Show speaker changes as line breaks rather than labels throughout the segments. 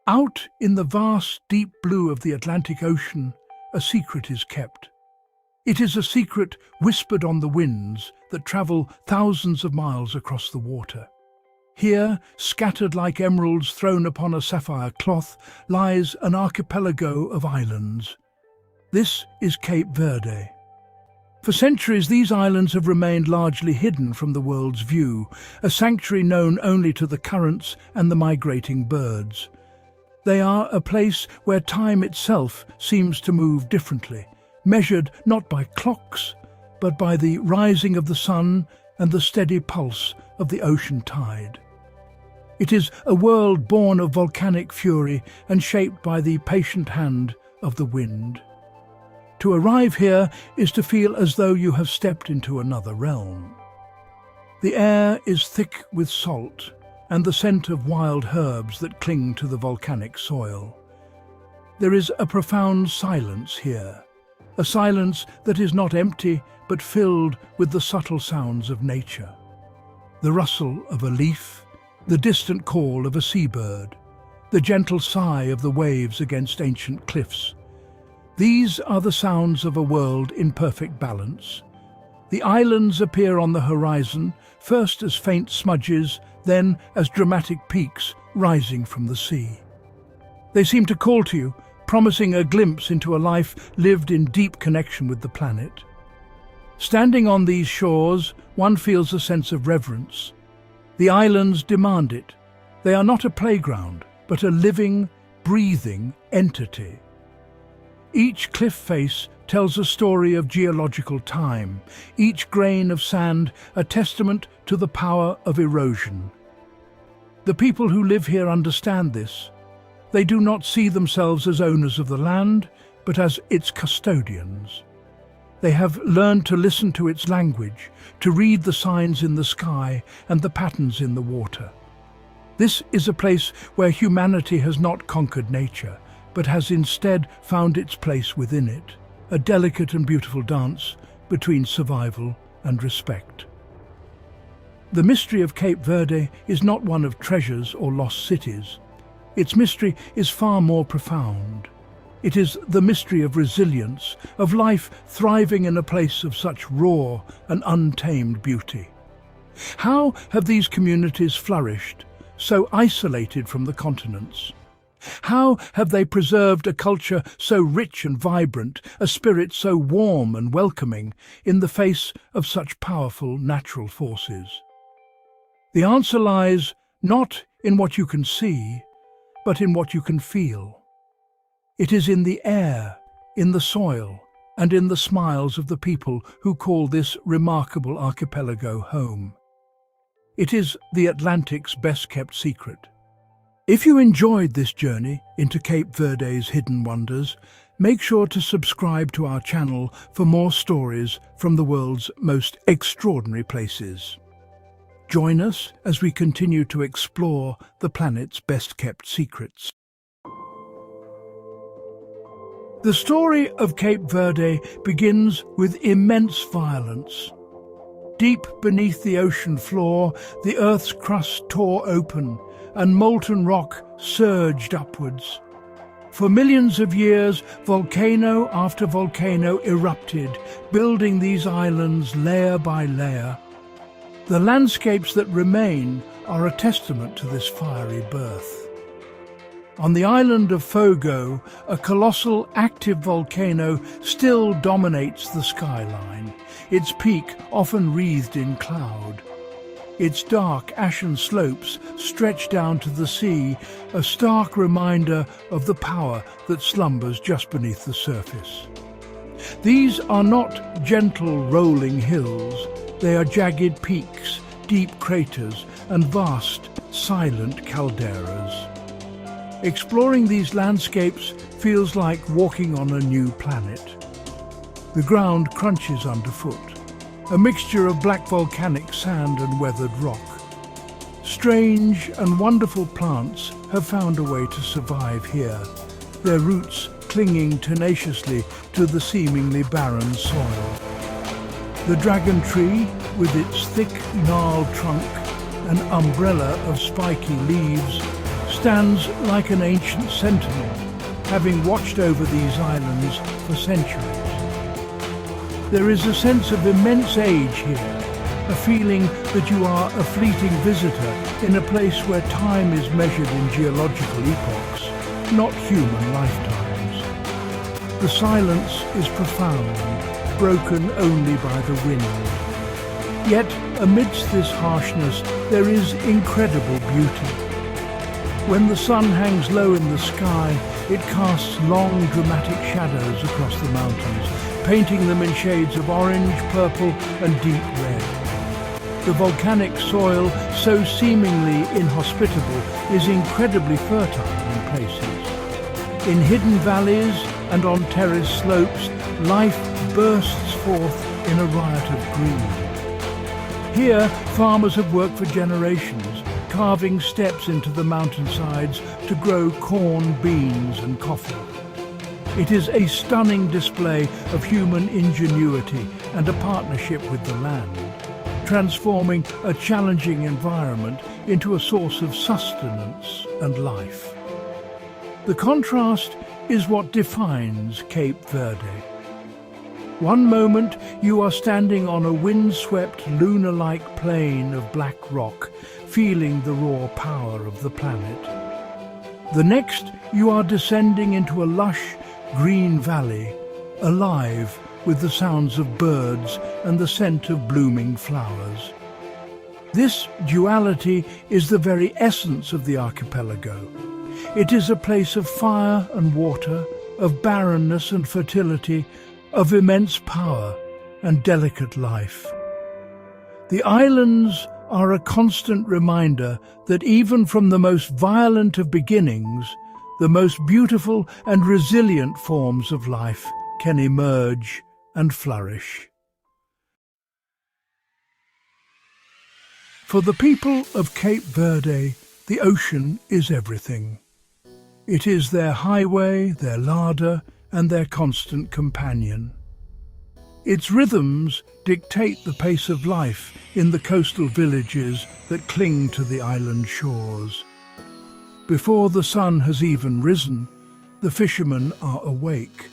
Out in the vast, deep blue of the Atlantic Ocean, a secret is kept. It is a secret whispered on the winds that travel thousands of miles across the water. Here, scattered like emeralds thrown upon a sapphire cloth, lies an archipelago of islands. This is Cape Verde. For centuries, these islands have remained largely hidden from the world's view, a sanctuary known only to the currents and the migrating birds. They are a place where time itself seems to move differently, measured not by clocks, but by the rising of the sun and the steady pulse of the ocean tide. It is a world born of volcanic fury and shaped by the patient hand of the wind. To arrive here is to feel as though you have stepped into another realm. The air is thick with salt and the scent of wild herbs that cling to the volcanic soil. There is a profound silence here, a silence that is not empty but filled with the subtle sounds of nature. The rustle of a leaf, the distant call of a seabird, the gentle sigh of the waves against ancient cliffs. These are the sounds of a world in perfect balance. The islands appear on the horizon, first as faint smudges, then as dramatic peaks rising from the sea. They seem to call to you, promising a glimpse into a life lived in deep connection with the planet. Standing on these shores, one feels a sense of reverence. The islands demand it. They are not a playground, but a living, breathing entity. Each cliff face tells a story of geological time, each grain of sand a testament to the power of erosion. The people who live here understand this. They do not see themselves as owners of the land, but as its custodians. They have learned to listen to its language, to read the signs in the sky and the patterns in the water. This is a place where humanity has not conquered nature, but has instead found its place within it, a delicate and beautiful dance between survival and respect. The mystery of Cape Verde is not one of treasures or lost cities. Its mystery is far more profound. It is the mystery of resilience, of life thriving in a place of such raw and untamed beauty. How have these communities flourished, so isolated from the continents? How have they preserved a culture so rich and vibrant, a spirit so warm and welcoming, in the face of such powerful natural forces? The answer lies not in what you can see, but in what you can feel. It is in the air, in the soil, and in the smiles of the people who call this remarkable archipelago home. It is the Atlantic's best-kept secret. If you enjoyed this journey into Cape Verde's hidden wonders, make sure to subscribe to our channel for more stories from the world's most extraordinary places. Join us as we continue to explore the planet's best-kept secrets. The story of Cape Verde begins with immense violence. Deep beneath the ocean floor, the Earth's crust tore open, and molten rock surged upwards. For millions of years, volcano after volcano erupted, building these islands layer by layer. The landscapes that remain are a testament to this fiery birth. On the island of Fogo, a colossal active volcano still dominates the skyline, its peak often wreathed in cloud. Its dark, ashen slopes stretch down to the sea, a stark reminder of the power that slumbers just beneath the surface. These are not gentle, rolling hills. They are jagged peaks, deep craters, and vast, silent calderas. Exploring these landscapes feels like walking on a new planet. The ground crunches underfoot, a mixture of black volcanic sand and weathered rock. Strange and wonderful plants have found a way to survive here, their roots clinging tenaciously to the seemingly barren soil. The dragon tree, with its thick, gnarled trunk and umbrella of spiky leaves, stands like an ancient sentinel, having watched over these islands for centuries. There is a sense of immense age here, a feeling that you are a fleeting visitor in a place where time is measured in geological epochs, not human lifetimes. The silence is profound, broken only by the wind. Yet, amidst this harshness, there is incredible beauty. When the sun hangs low in the sky, it casts long, dramatic shadows across the mountains, painting them in shades of orange, purple, and deep red. The volcanic soil, so seemingly inhospitable, is incredibly fertile in places. In hidden valleys and on terraced slopes, life bursts forth in a riot of green. Here, farmers have worked for generations, carving steps into the mountainsides to grow corn, beans and coffee. It is a stunning display of human ingenuity and a partnership with the land, transforming a challenging environment into a source of sustenance and life. The contrast is what defines Cape Verde. One moment you are standing on a windswept, lunar-like plain of black rock, feeling the raw power of the planet. The next you are descending into a lush, green valley, alive with the sounds of birds and the scent of blooming flowers. This duality is the very essence of the archipelago. It is a place of fire and water, of barrenness and fertility, of immense power and delicate life. The islands are a constant reminder that even from the most violent of beginnings, the most beautiful and resilient forms of life can emerge and flourish. For the people of Cape Verde, the ocean is everything. It is their highway, their larder, and their constant companion. Its rhythms dictate the pace of life in the coastal villages that cling to the island shores. Before the sun has even risen, the fishermen are awake.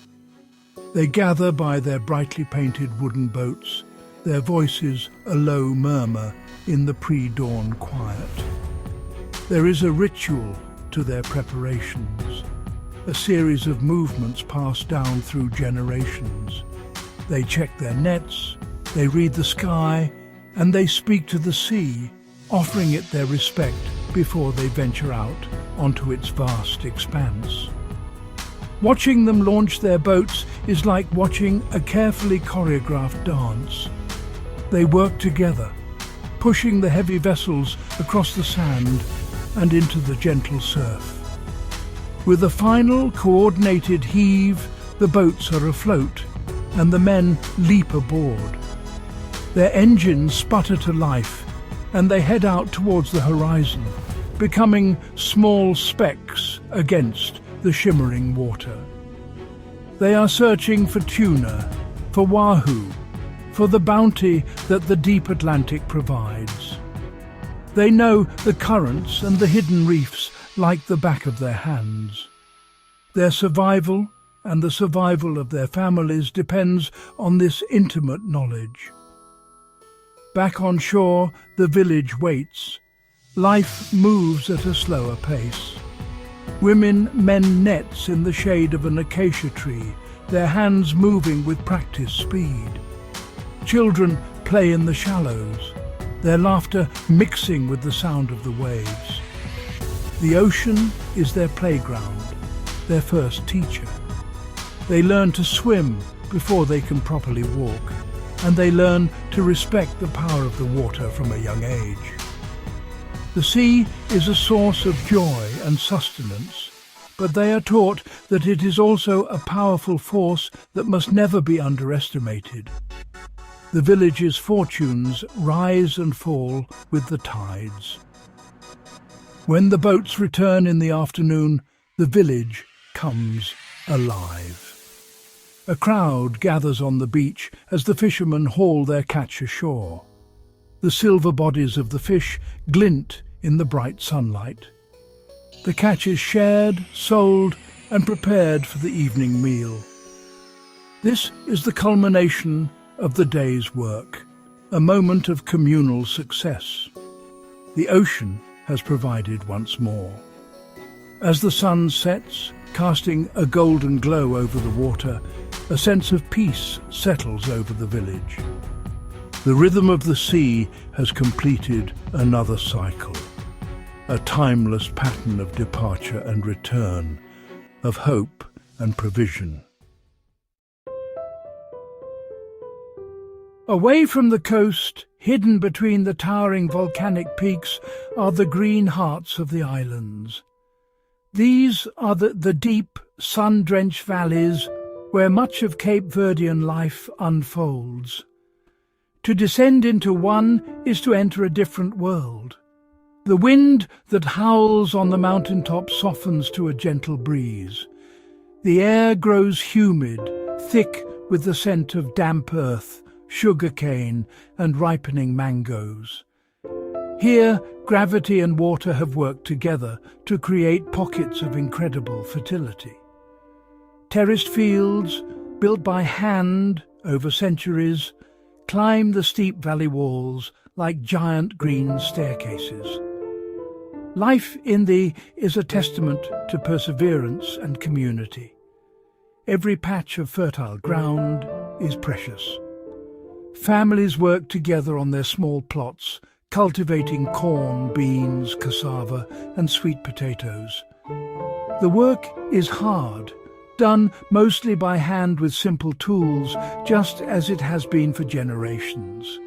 They gather by their brightly painted wooden boats, their voices a low murmur in the pre-dawn quiet. There is a ritual to their preparations, a series of movements passed down through generations. They check their nets, they read the sky, and they speak to the sea, offering it their respect before they venture out onto its vast expanse. Watching them launch their boats is like watching a carefully choreographed dance. They work together, pushing the heavy vessels across the sand and into the gentle surf. With a final coordinated heave, the boats are afloat and the men leap aboard. Their engines sputter to life and they head out towards the horizon, becoming small specks against the shimmering water. They are searching for tuna, for wahoo, for the bounty that the deep Atlantic provides. They know the currents and the hidden reefs like the back of their hands. Their survival and the survival of their families depends on this intimate knowledge. Back on shore, the village waits. Life moves at a slower pace. Women mend nets in the shade of an acacia tree, their hands moving with practiced speed. Children play in the shallows, their laughter mixing with the sound of the waves. The ocean is their playground, their first teacher. They learn to swim before they can properly walk, and they learn to respect the power of the water from a young age. The sea is a source of joy and sustenance, but they are taught that it is also a powerful force that must never be underestimated. The village's fortunes rise and fall with the tides. When the boats return in the afternoon, the village comes alive. A crowd gathers on the beach as the fishermen haul their catch ashore. The silver bodies of the fish glint in the bright sunlight. The catch is shared, sold, and prepared for the evening meal. This is the culmination of the day's work, a moment of communal success. The ocean has provided once more. As the sun sets, casting a golden glow over the water, a sense of peace settles over the village. The rhythm of the sea has completed another cycle, a timeless pattern of departure and return, of hope and provision. Away from the coast, hidden between the towering volcanic peaks, are the green hearts of the islands. These are the deep, sun-drenched valleys where much of Cape Verdean life unfolds. To descend into one is to enter a different world. The wind that howls on the mountaintop softens to a gentle breeze. The air grows humid, thick with the scent of damp earth, sugarcane and ripening mangoes. Here, gravity and water have worked together to create pockets of incredible fertility. Terraced fields, built by hand over centuries, climb the steep valley walls like giant green staircases. Life in thee is a testament to perseverance and community. Every patch of fertile ground is precious. Families work together on their small plots, cultivating corn, beans, cassava, and sweet potatoes. The work is hard, done mostly by hand with simple tools, just as it has been for generations.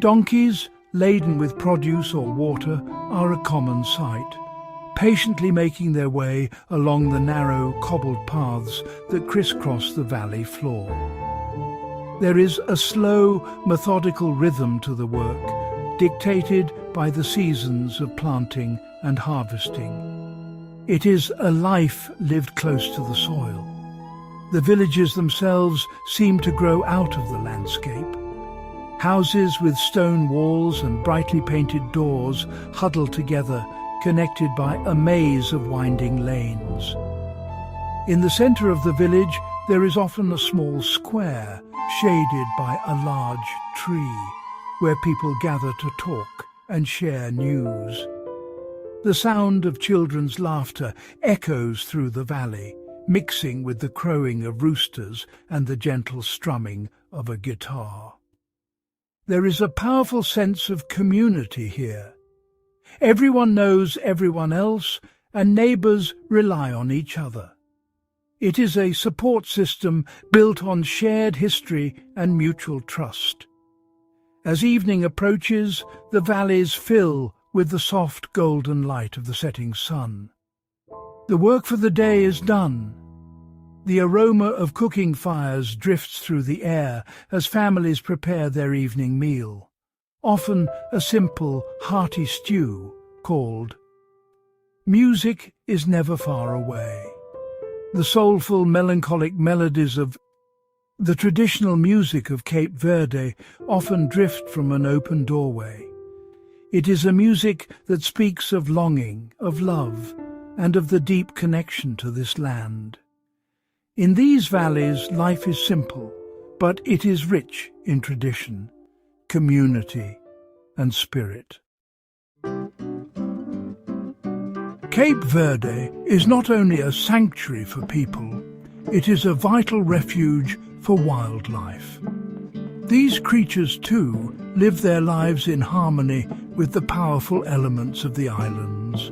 Donkeys, laden with produce or water, are a common sight, patiently making their way along the narrow, cobbled paths that crisscross the valley floor. There is a slow, methodical rhythm to the work, dictated by the seasons of planting and harvesting. It is a life lived close to the soil. The villages themselves seem to grow out of the landscape. Houses with stone walls and brightly painted doors huddle together, connected by a maze of winding lanes. In the centre of the village, there is often a small square, shaded by a large tree, where people gather to talk and share news. The sound of children's laughter echoes through the valley, mixing with the crowing of roosters and the gentle strumming of a guitar. There is a powerful sense of community here. Everyone knows everyone else, and neighbours rely on each other. It is a support system built on shared history and mutual trust. As evening approaches, the valleys fill with the soft golden light of the setting sun. The work for the day is done. The aroma of cooking fires drifts through the air as families prepare their evening meal, often a simple, hearty stew called. Music is never far away. The soulful, melancholic melodies of the traditional music of Cape Verde often drift from an open doorway. It is a music that speaks of longing, of love, and of the deep connection to this land. In these valleys, life is simple, but it is rich in tradition, community, and spirit. Cape Verde is not only a sanctuary for people, it is a vital refuge for wildlife. These creatures, too, live their lives in harmony with the powerful elements of the islands.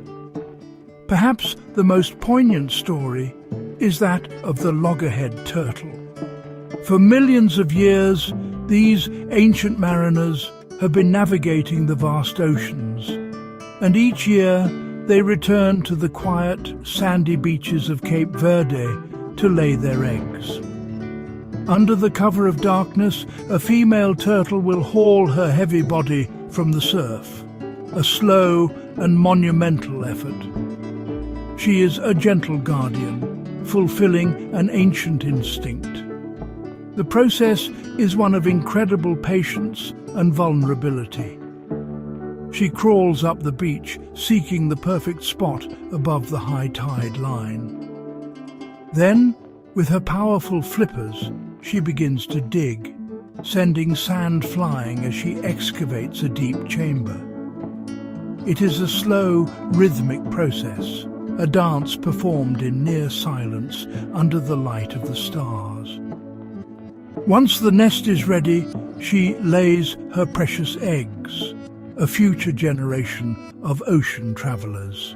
Perhaps the most poignant story is that of the loggerhead turtle. For millions of years, these ancient mariners have been navigating the vast oceans, and each year they return to the quiet, sandy beaches of Cape Verde to lay their eggs. Under the cover of darkness, a female turtle will haul her heavy body from the surf, a slow and monumental effort. She is a gentle guardian, fulfilling an ancient instinct. The process is one of incredible patience and vulnerability. She crawls up the beach, seeking the perfect spot above the high tide line. Then, with her powerful flippers, she begins to dig, sending sand flying as she excavates a deep chamber. It is a slow, rhythmic process, a dance performed in near silence under the light of the stars. Once the nest is ready, she lays her precious eggs, a future generation of ocean travelers.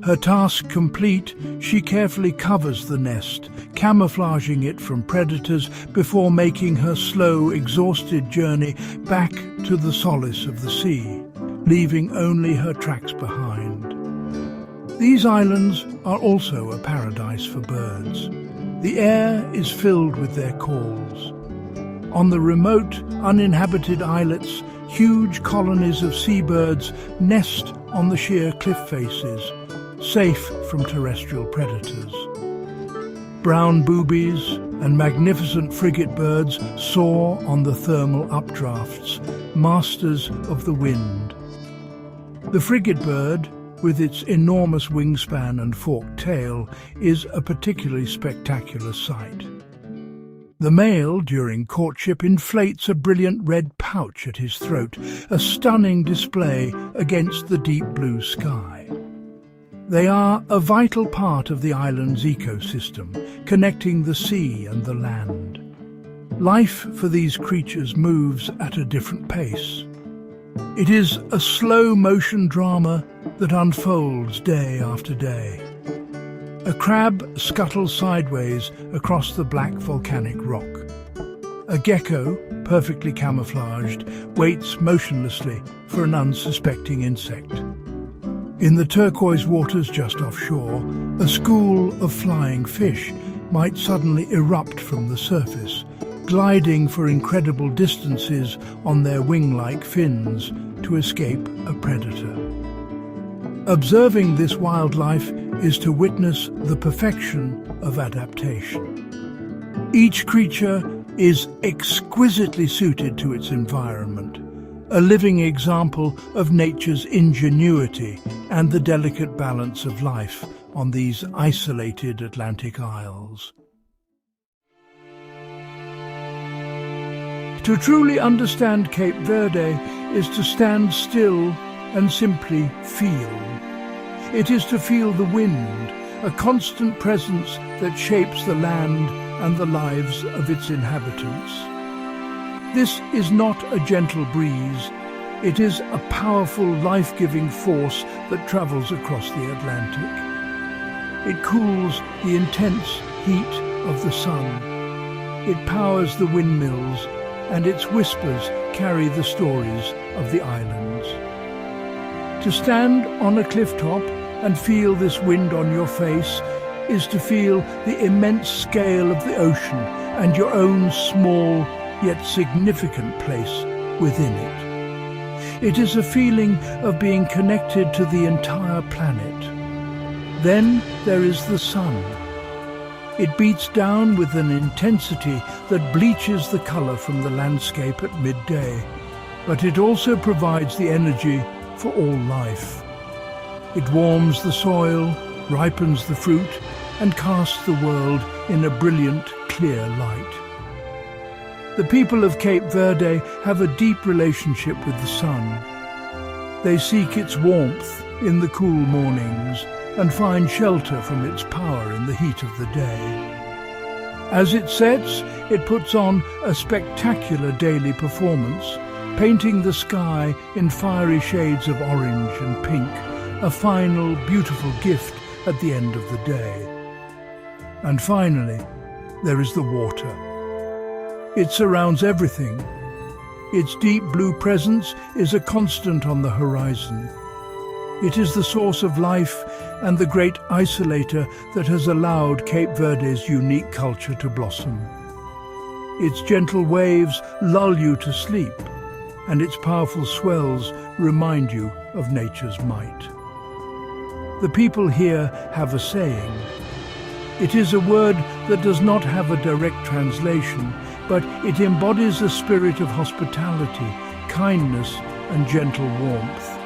Her task complete, she carefully covers the nest, camouflaging it from predators before making her slow, exhausted journey back to the solace of the sea, leaving only her tracks behind. These islands are also a paradise for birds. The air is filled with their calls. On the remote, uninhabited islets, huge colonies of seabirds nest on the sheer cliff faces, safe from terrestrial predators. Brown boobies and magnificent frigate birds soar on the thermal updrafts, masters of the wind. The frigate bird, with its enormous wingspan and forked tail, is a particularly spectacular sight. The male, during courtship, inflates a brilliant red pouch at his throat, a stunning display against the deep blue sky. They are a vital part of the island's ecosystem, connecting the sea and the land. Life for these creatures moves at a different pace. It is a slow-motion drama that unfolds day after day. A crab scuttles sideways across the black volcanic rock. A gecko, perfectly camouflaged, waits motionlessly for an unsuspecting insect. In the turquoise waters just offshore, a school of flying fish might suddenly erupt from the surface, gliding for incredible distances on their wing-like fins to escape a predator. Observing this wildlife is to witness the perfection of adaptation. Each creature is exquisitely suited to its environment, a living example of nature's ingenuity and the delicate balance of life on these isolated Atlantic isles. To truly understand Cape Verde is to stand still and simply feel. It is to feel the wind, a constant presence that shapes the land and the lives of its inhabitants. This is not a gentle breeze. It is a powerful, life-giving force that travels across the Atlantic. It cools the intense heat of the sun. It powers the windmills, and its whispers carry the stories of the islands. To stand on a cliff top and feel this wind on your face is to feel the immense scale of the ocean and your own small yet significant place within it. It is a feeling of being connected to the entire planet. Then there is the sun. It beats down with an intensity that bleaches the color from the landscape at midday, but it also provides the energy for all life. It warms the soil, ripens the fruit, and casts the world in a brilliant, clear light. The people of Cape Verde have a deep relationship with the sun. They seek its warmth in the cool mornings and find shelter from its power in the heat of the day. As it sets, it puts on a spectacular daily performance, painting the sky in fiery shades of orange and pink, a final, beautiful gift at the end of the day. And finally, there is the water. It surrounds everything. Its deep blue presence is a constant on the horizon. It is the source of life and the great isolator that has allowed Cape Verde's unique culture to blossom. Its gentle waves lull you to sleep, and its powerful swells remind you of nature's might. The people here have a saying. It is a word that does not have a direct translation, but it embodies a spirit of hospitality, kindness, and gentle warmth.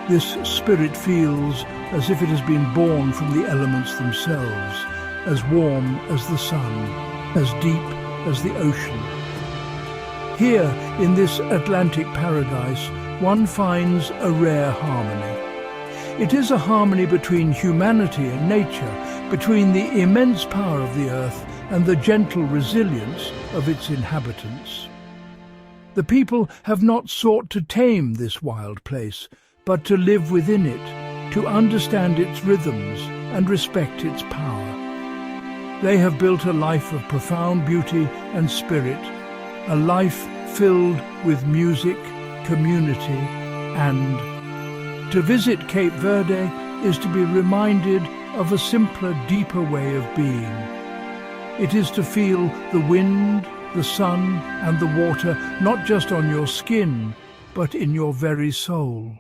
This spirit feels as if it has been born from the elements themselves, as warm as the sun, as deep as the ocean. Here, in this Atlantic paradise, one finds a rare harmony. It is a harmony between humanity and nature, between the immense power of the earth and the gentle resilience of its inhabitants. The people have not sought to tame this wild place, but to live within it, to understand its rhythms and respect its power. They have built a life of profound beauty and spirit, a life filled with music, community, and to visit Cape Verde is to be reminded of a simpler, deeper way of being. It is to feel the wind, the sun, and the water not just on your skin, but in your very soul.